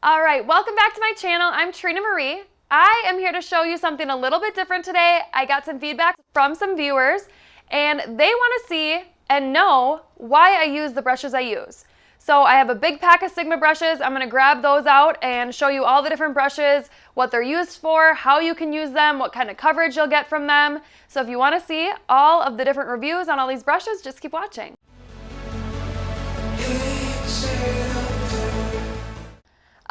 All right, welcome back to my channel. I'm Trena Marie. I am here to show you something a little bit different today. I got some feedback from some viewers and they want to see and know why I use the brushes I use. So I have a big pack of Sigma brushes. I'm going to grab those out and show you all the different brushes, what they're used for, how you can use them, what kind of coverage you'll get from them. So if you want to see all of the different reviews on all these brushes, just keep watching.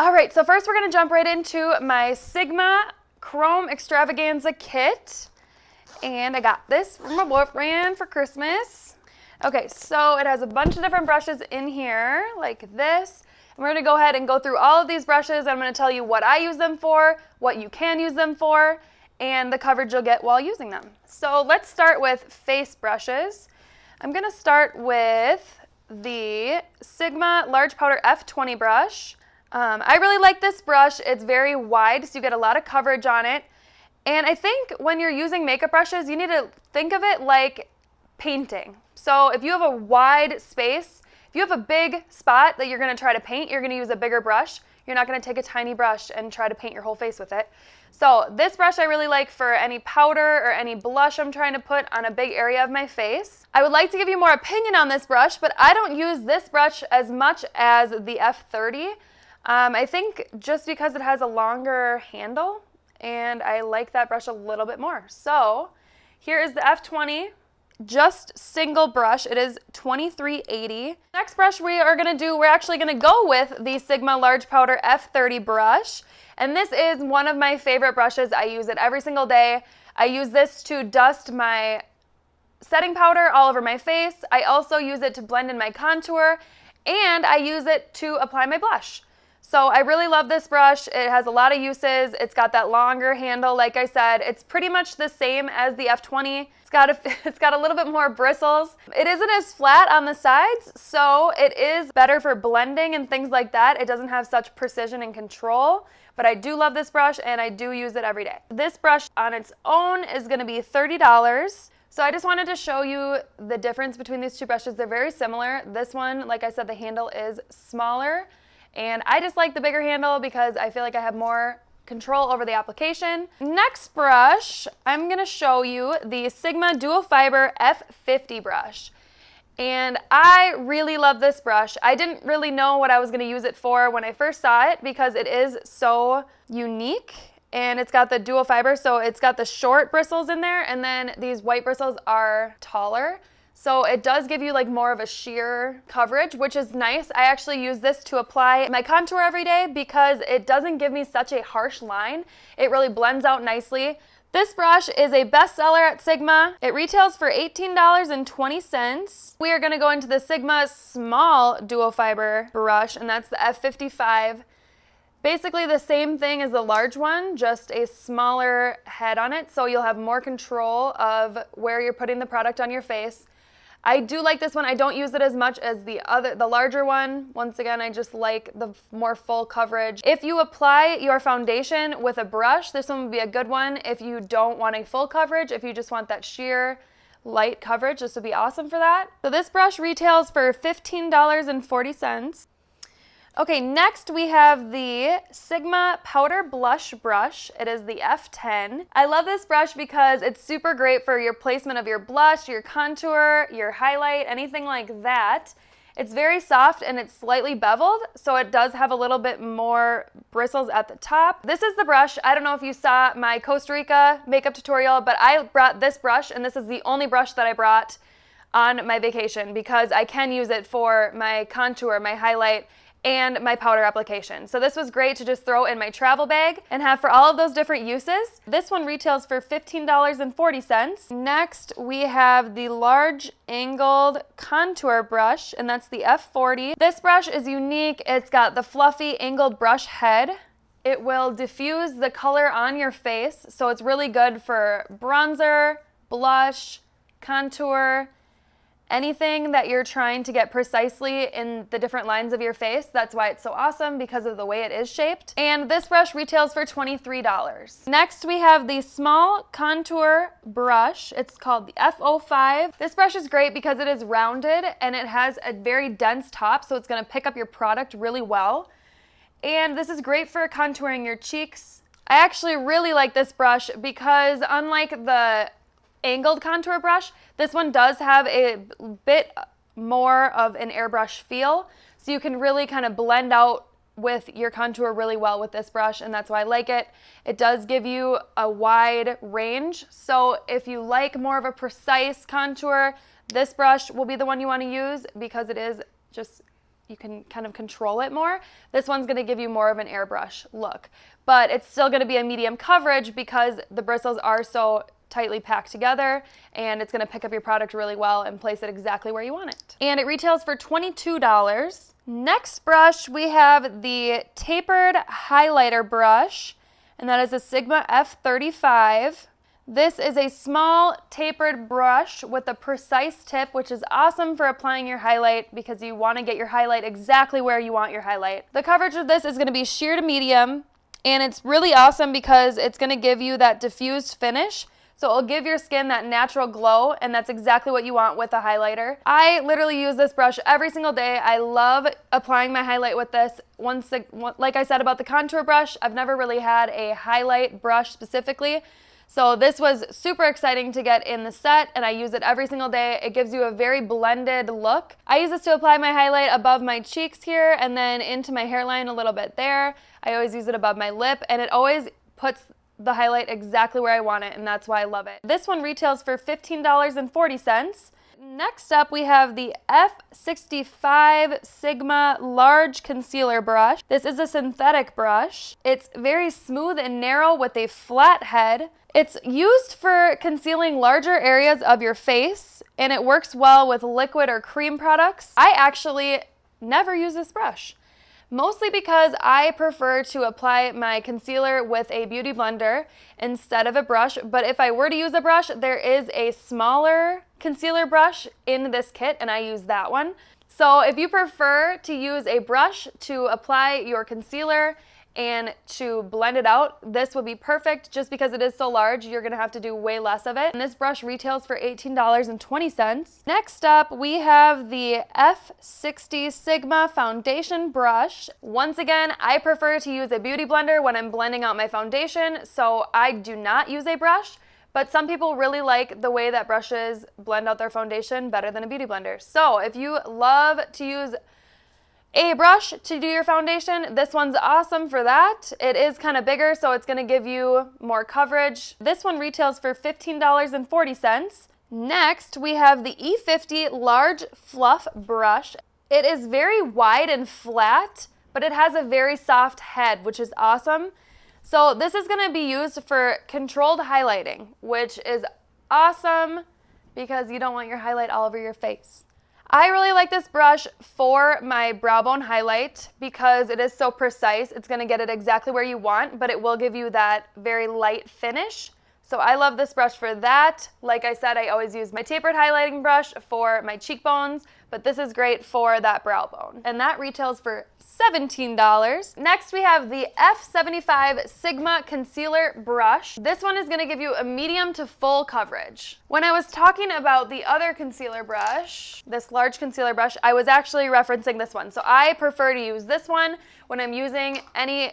All right, so first we're going to jump right into my Sigma Chrome Extravaganza kit. And I got this from my boyfriend for Christmas. Okay, so it has a bunch of different brushes in here, like this. And we're going to go ahead and go through all of these brushes. I'm going to tell you what I use them for, what you can use them for, and the coverage you'll get while using them. So let's start with face brushes. I'm going to start with the Sigma Large Powder F20 brush. I really like this brush. It's very wide, so you get a lot of coverage on it. And I think when you're using makeup brushes, you need to think of it like painting. So if you have a wide space, if you have a big spot that you're going to try to paint, you're going to use a bigger brush. You're not going to take a tiny brush and try to paint your whole face with it. So this brush I really like for any powder or any blush I'm trying to put on a big area of my face. I would like to give you more opinion on this brush, but I don't use this brush as much as the F30. I think just because it has a longer handle and I like that brush a little bit more. So here is the F20, just single brush. It is $23.80. Next brush we're actually going to go with the Sigma Large Powder F30 brush. And this is one of my favorite brushes. I use it every single day. I use this to dust my setting powder all over my face. I also use it to blend in my contour, and I use it to apply my blush. So I really love this brush. It has a lot of uses. It's got that longer handle. Like I said, it's pretty much the same as the F20. It's got a little bit more bristles. It isn't as flat on the sides, so it is better for blending and things like that. It doesn't have such precision and control, but I do love this brush and I do use it every day. This brush on its own is going to be $30. So I just wanted to show you the difference between these two brushes. They're very similar. This one, like I said, the handle is smaller. And I just like the bigger handle because I feel like I have more control over the application. Next brush, I'm going to show you the Sigma Dual Fiber F50 brush. And I really love this brush. I didn't really know what I was going to use it for when I first saw it because it is so unique. And it's got the dual fiber, so it's got the short bristles in there, and then these white bristles are taller. So it does give you like more of a sheer coverage, which is nice. I actually use this to apply my contour every day because it doesn't give me such a harsh line. It really blends out nicely. This brush is a bestseller at Sigma. It retails for $18.20. We are going to go into the Sigma Small Dual Fiber brush, and that's the F55. Basically the same thing as the large one, just a smaller head on it, so you'll have more control of where you're putting the product on your face. I do like this one. I don't use it as much as the larger one. Once again, I just like the more full coverage. If you apply your foundation with a brush, this one would be a good one. If you don't want a full coverage, if you just want that sheer light coverage, this would be awesome for that. So this brush retails for $15.40. Okay, next we have the Sigma Powder Blush Brush. It is the F10. I love this brush because it's super great for your placement of your blush, your contour, your highlight, anything like that. It's very soft and it's slightly beveled, so it does have a little bit more bristles at the top. This is the brush. I don't know if you saw my Costa Rica makeup tutorial, but I brought this brush, and this is the only brush that I brought on my vacation because I can use it for my contour, my highlight, and my powder application. So this was great to just throw in my travel bag and have for all of those different uses. This one retails for $15.40. Next, we have the large angled contour brush, and that's the F40. This brush is unique. It's got the fluffy angled brush head. It will diffuse the color on your face, so it's really good for bronzer, blush, contour, anything that you're trying to get precisely in the different lines of your face. That's why it's so awesome, because of the way it is shaped. And this brush retails for $23. Next, we have the small contour brush. It's called the F05. This brush is great because it is rounded and it has a very dense top, so it's gonna pick up your product really well. And this is great for contouring your cheeks. I actually really like this brush because unlike the angled contour brush, this one does have a bit more of an airbrush feel. So you can really kind of blend out with your contour really well with this brush, and that's why I like it. It does give you a wide range. So if you like more of a precise contour, this brush will be the one you want to use because it is just, you can kind of control it more. This one's going to give you more of an airbrush look, but it's still going to be a medium coverage because the bristles are so tightly packed together, and it's going to pick up your product really well and place it exactly where you want it. And it retails for $22. Next brush, we have the Tapered highlighter brush, and that is a Sigma F35. This is a small tapered brush with a precise tip, which is awesome for applying your highlight because you want to get your highlight exactly where you want your highlight. The coverage of this is going to be sheer to medium, and it's really awesome because it's going to give you that diffused finish. So it'll give your skin that natural glow, and that's exactly what you want with a highlighter. I literally use this brush every single day. I love applying my highlight with this. Like I said about the contour brush, I've never really had a highlight brush specifically. So this was super exciting to get in the set, and I use it every single day. It gives you a very blended look. I use this to apply my highlight above my cheeks here and then into my hairline a little bit there. I always use it above my lip, and it always puts the highlight exactly where I want it, and that's why I love it. This one retails for $15.40. Next up, we have the F65 Sigma Large Concealer Brush. This is a synthetic brush. It's very smooth and narrow with a flat head. It's used for concealing larger areas of your face, and it works well with liquid or cream products. I actually never use this brush, mostly because I prefer to apply my concealer with a beauty blender instead of a brush. But if I were to use a brush, there is a smaller concealer brush in this kit, and I use that one. So if you prefer to use a brush to apply your concealer and to blend it out, this would be perfect. Just because it is so large, you're gonna have to do way less of it. And this brush retails for $18.20. Next up, we have the F60 Sigma Foundation Brush. Once again, I prefer to use a beauty blender when I'm blending out my foundation, so I do not use a brush. But some people really like the way that brushes blend out their foundation better than a beauty blender. So if you love to use a brush to do your foundation, this one's awesome for that. It is kind of bigger, so it's going to give you more coverage. This one retails for $15.40. Next, we have the E50 Large Fluff Brush. It is very wide and flat, but it has a very soft head, which is awesome. So this is going to be used for controlled highlighting, which is awesome because you don't want your highlight all over your face. I really like this brush for my brow bone highlight because it is so precise. It's going to get it exactly where you want, but it will give you that very light finish. So I love this brush for that. Like I said, I always use my tapered highlighting brush for my cheekbones, but this is great for that brow bone. And that retails for $17. Next, we have the F75 Sigma Concealer Brush. This one is going to give you a medium to full coverage. When I was talking about the other concealer brush, this large concealer brush, I was actually referencing this one. So I prefer to use this one when I'm using any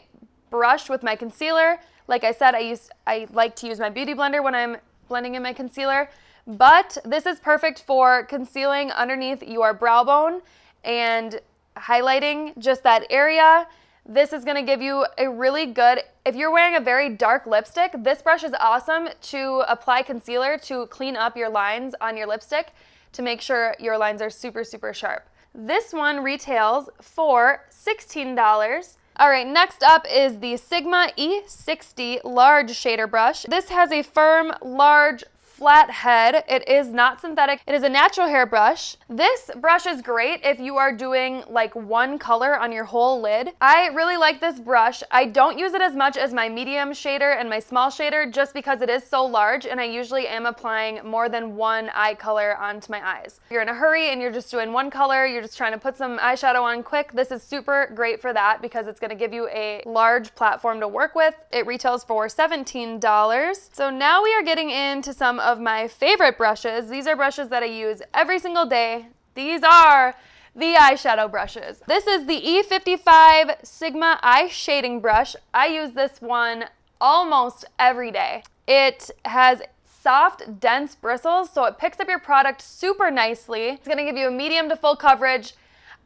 brush with my concealer. Like I said, I like to use my beauty blender when I'm blending in my concealer, but this is perfect for concealing underneath your brow bone and highlighting just that area. This is going to give you a really good, if you're wearing a very dark lipstick, this brush is awesome to apply concealer to clean up your lines on your lipstick to make sure your lines are super, super sharp. This one retails for $16. All right, next up is the Sigma E60 Large Shader Brush. This has a firm, large, flat head. It is not synthetic. It is a natural hair brush. This brush is great if you are doing like one color on your whole lid. I really like this brush. I don't use it as much as my medium shader and my small shader just because it is so large, and I usually am applying more than one eye color onto my eyes. If you're in a hurry and you're just doing one color, you're just trying to put some eyeshadow on quick, this is super great for that because it's going to give you a large platform to work with. It retails for $17. So now we are getting into some of my favorite brushes. These are brushes that I use every single day. These are the eyeshadow brushes. This is the E55 Sigma Eye Shading Brush. I use this one almost every day. It has soft, dense bristles, so it picks up your product super nicely. It's gonna give you a medium to full coverage.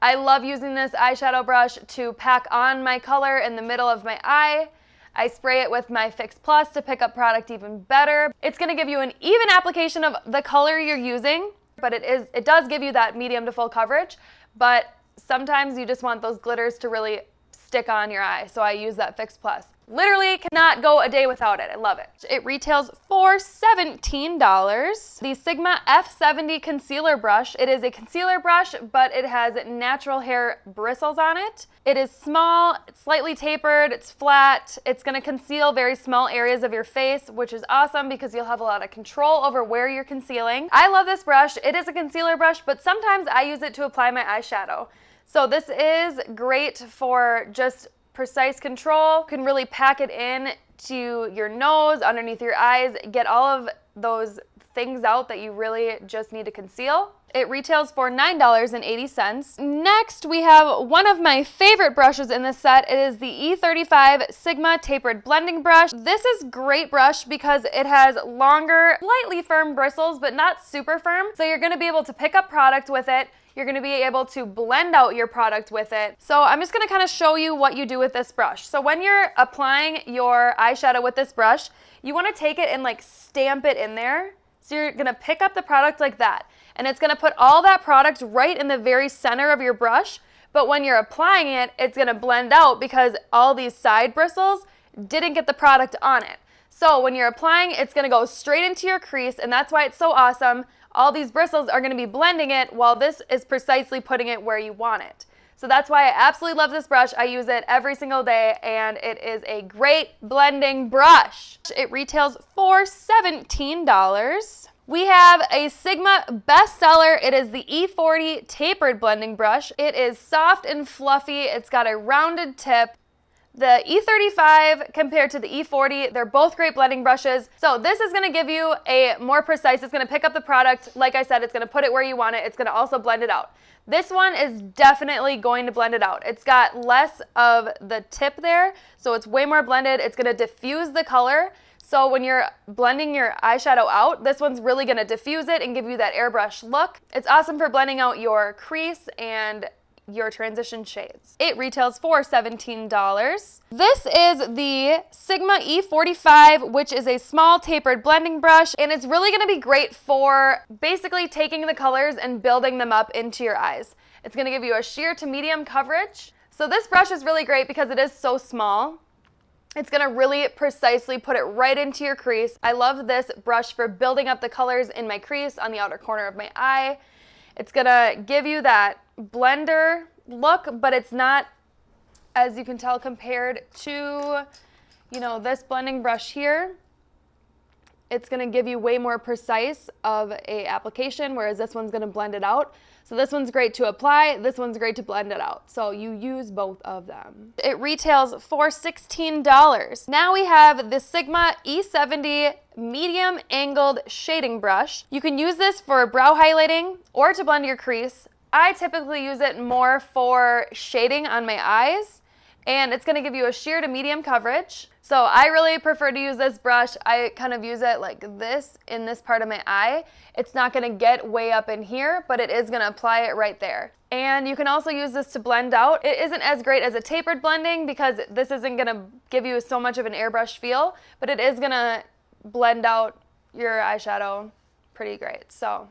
I love using this eyeshadow brush to pack on my color in the middle of my eye. I spray it with my Fix Plus to pick up product even better. It's gonna give you an even application of the color you're using, but it does give you that medium to full coverage, but sometimes you just want those glitters to really stick on your eye, so I use that Fix Plus. Literally cannot go a day without it. I love it. It retails for $17. The Sigma F70 Concealer Brush. It is a concealer brush, but it has natural hair bristles on it. It is small, it's slightly tapered, it's flat. It's gonna conceal very small areas of your face, which is awesome because you'll have a lot of control over where you're concealing. I love this brush. It is a concealer brush, but sometimes I use it to apply my eyeshadow. So this is great for just precise control. You can really pack it in to your nose, underneath your eyes, get all of those things out that you really just need to conceal. It retails for $9.80. Next, we have one of my favorite brushes in this set. It is the E35 Sigma Tapered Blending Brush. This is great brush because it has longer, slightly firm bristles, but not super firm. So you're gonna be able to pick up product with it. You're gonna be able to blend out your product with it. So I'm just gonna kind of show you what you do with this brush. So when you're applying your eyeshadow with this brush, you wanna take it and like stamp it in there. So you're gonna pick up the product like that, and it's gonna put all that product right in the very center of your brush, but when you're applying it, it's gonna blend out because all these side bristles didn't get the product on it. So when you're applying, it's gonna go straight into your crease, and that's why it's so awesome. All these bristles are gonna be blending it while this is precisely putting it where you want it. So that's why I absolutely love this brush. I use it every single day, and it is a great blending brush. It retails for $17. We have a Sigma bestseller. It is the E40 Tapered Blending Brush. It is soft and fluffy. It's got a rounded tip. The E35 compared to the E40, they're both great blending brushes. So this is gonna give you a more precise, it's gonna pick up the product. Like I said, it's gonna put it where you want it. It's gonna also blend it out. This one is definitely going to blend it out. It's got less of the tip there, so it's way more blended. It's gonna diffuse the color. So when you're blending your eyeshadow out, this one's really gonna diffuse it and give you that airbrush look. It's awesome for blending out your crease and your transition shades. It retails for $17. This is the Sigma E45, which is a small tapered blending brush, and it's really gonna be great for basically taking the colors and building them up into your eyes. It's gonna give you a sheer to medium coverage. So this brush is really great because it is so small. It's gonna really precisely put it right into your crease. I love this brush for building up the colors in my crease on the outer corner of my eye. It's gonna give you that blender look, but it's not, as you can tell, compared to, you know, this blending brush here. It's gonna give you way more precise of a application, whereas this one's gonna blend it out. So this one's great to apply, this one's great to blend it out. So you use both of them. It retails for $16. Now we have the Sigma E70 Medium Angled Shading Brush. You can use this for brow highlighting or to blend your crease. I typically use it more for shading on my eyes, and it's gonna give you a sheer to medium coverage. So I really prefer to use this brush. I kind of use it like this in this part of my eye. It's not gonna get way up in here, but it is gonna apply it right there. And you can also use this to blend out. It isn't as great as a tapered blending because this isn't gonna give you so much of an airbrush feel, but it is gonna blend out your eyeshadow pretty great. So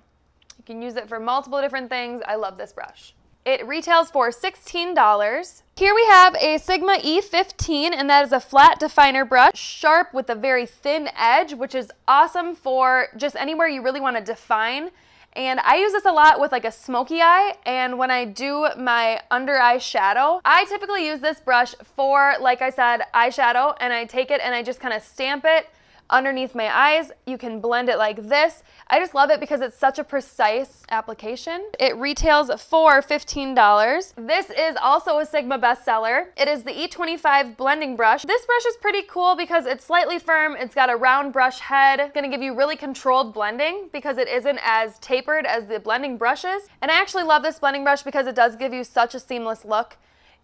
you can use it for multiple different things. I love this brush. It retails for $16. Here we have a Sigma E15, and that is a flat definer brush, sharp with a very thin edge, which is awesome for just anywhere you really want to define. And I use this a lot with like a smoky eye, and when I do my under eye shadow, I typically use this brush for, like I said, eyeshadow, and I take it and I just kind of stamp it underneath my eyes. You can blend it like this. I just love it because it's such a precise application. It retails for $15. This is also a Sigma bestseller. It is the E25 blending brush. This brush is pretty cool because it's slightly firm. It's got a round brush head. It's gonna give you really controlled blending because it isn't as tapered as the blending brushes. And I actually love this blending brush because it does give you such a seamless look.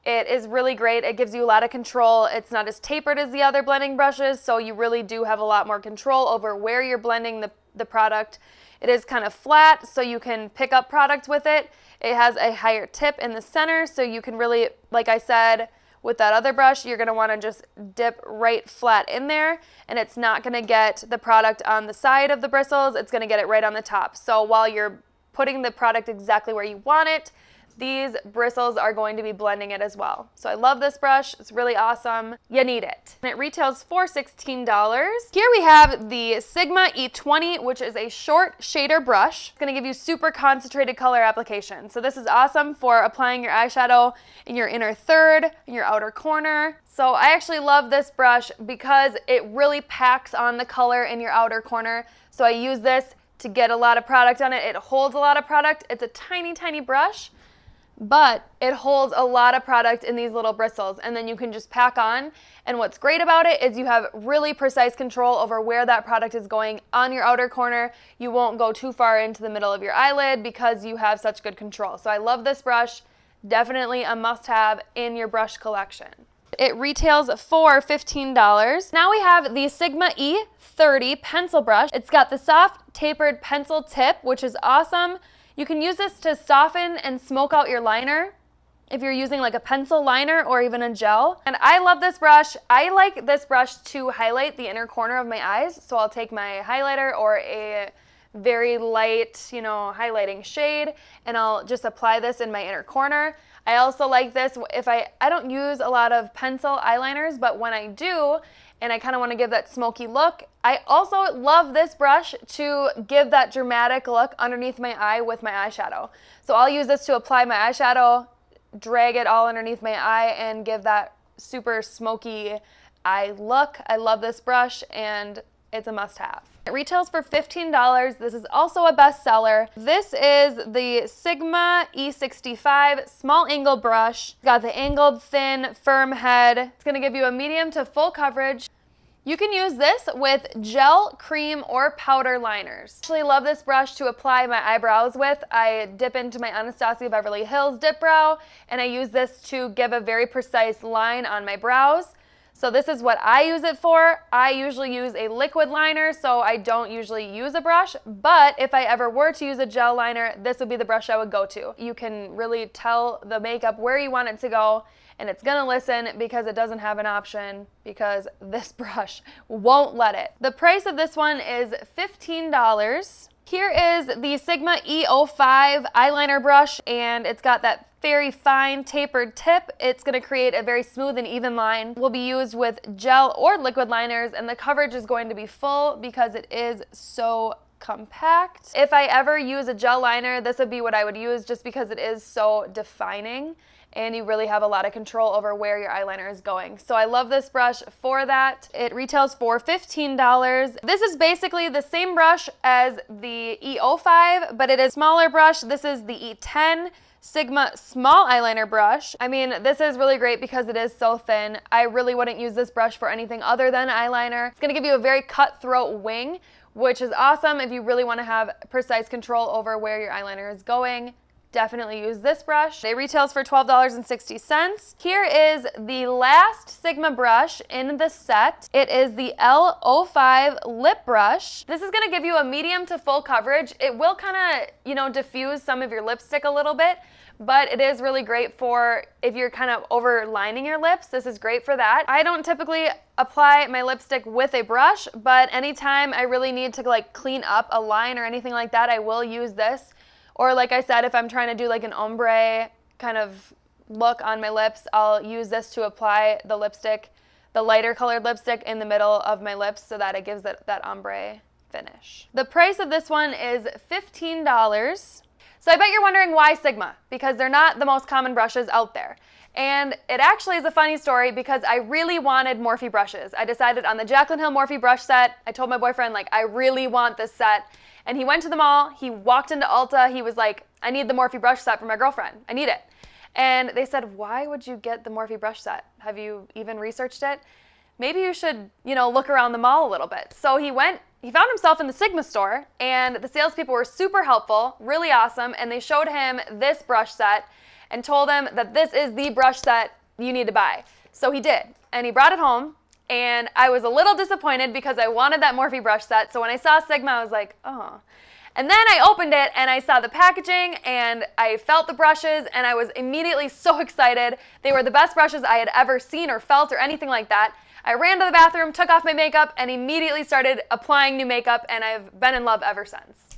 It is really great. It gives you a lot of control. It's not as tapered as the other blending brushes, so you really do have a lot more control over where you're blending the product. It is kind of flat, so you can pick up product with it. It has a higher tip in the center, so you can really, like I said, with that other brush, you're gonna wanna just dip right flat in there, and it's not gonna get the product on the side of the bristles, it's gonna get it right on the top. So while you're putting the product exactly where you want it, these bristles are going to be blending it as well. So I love this brush. It's really awesome. You need it. And it retails for $16. Here we have the Sigma E20, which is a short shader brush. It's gonna give you super concentrated color application. So this is awesome for applying your eyeshadow in your inner third, in your outer corner. So I actually love this brush because it really packs on the color in your outer corner. So I use this to get a lot of product on it. It holds a lot of product. It's a tiny, tiny brush, but it holds a lot of product in these little bristles, and then you can just pack on. And what's great about it is you have really precise control over where that product is going on your outer corner. You won't go too far into the middle of your eyelid because you have such good control. So I love this brush. Definitely a must-have in your brush collection. It retails for $15. Now we have the Sigma E30 pencil brush. It's got the soft tapered pencil tip, which is awesome. You can use this to soften and smoke out your liner if you're using like a pencil liner or even a gel. And I love this brush. I like this brush to highlight the inner corner of my eyes. So I'll take my highlighter or a very light, highlighting shade, and I'll just apply this in my inner corner. I also like this if I don't use a lot of pencil eyeliners, but when I do, and I kind of want to give that smoky look, I also love this brush to give that dramatic look underneath my eye with my eyeshadow. So I'll use this to apply my eyeshadow, drag it all underneath my eye, and give that super smoky eye look. I love this brush, and it's a must-have. It retails for $15. This is also a bestseller. This is the Sigma E65 small angle brush. It's got the angled, thin, firm head. It's gonna give you a medium to full coverage. You can use this with gel, cream, or powder liners. I actually love this brush to apply my eyebrows with. I dip into my Anastasia Beverly Hills dip brow, and I use this to give a very precise line on my brows. So this is what I use it for. I usually use a liquid liner, so I don't usually use a brush, but if I ever were to use a gel liner, this would be the brush I would go to. You can really tell the makeup where you want it to go, and it's gonna listen because it doesn't have an option, because this brush won't let it. The price of this one is $15. Here is the Sigma E05 eyeliner brush, and it's got that very fine tapered tip. It's gonna create a very smooth and even line. Will be used with gel or liquid liners, and the coverage is going to be full because it is so compact. If I ever use a gel liner, this would be what I would use just because it is so defining and you really have a lot of control over where your eyeliner is going. So I love this brush for that. It retails for $15. This is basically the same brush as the E05, but it is a smaller brush. This is the E10 Sigma small eyeliner brush. I mean, this is really great because it is so thin. I really wouldn't use this brush for anything other than eyeliner. It's gonna give you a very cutthroat wing, which is awesome if you really wanna have precise control over where your eyeliner is going. Definitely use this brush. It retails for $12.60. Here is the last Sigma brush in the set. It is the Lo5 Lip Brush. This is gonna give you a medium to full coverage. It will kind of, diffuse some of your lipstick a little bit, but it is really great for if you're kind of overlining your lips. This is great for that. I don't typically apply my lipstick with a brush, but anytime I really need to clean up a line or anything like that, I will use this. Or like I said, if I'm trying to do like an ombre kind of look on my lips, I'll use this to apply the lipstick, the lighter colored lipstick in the middle of my lips so that it gives it that ombre finish. The price of this one is $15. So I bet you're wondering why Sigma, because they're not the most common brushes out there. And it actually is a funny story because I really wanted Morphe brushes. I decided on the Jaclyn Hill Morphe brush set. I told my boyfriend, like, I really want this set. And he went to the mall, he walked into Ulta, he was like, I need the Morphe brush set for my girlfriend. I need it. And they said, why would you get the Morphe brush set? Have you even researched it? Maybe you should, look around the mall a little bit. So he found himself in the Sigma store, and the salespeople were super helpful, really awesome, and they showed him this brush set and told him that this is the brush set you need to buy. So he did, and he brought it home, and I was a little disappointed because I wanted that Morphe brush set. So when I saw Sigma, I was like, oh. And then I opened it and I saw the packaging and I felt the brushes and I was immediately so excited. They were the best brushes I had ever seen or felt or anything like that. I ran to the bathroom, took off my makeup, and immediately started applying new makeup, and I've been in love ever since.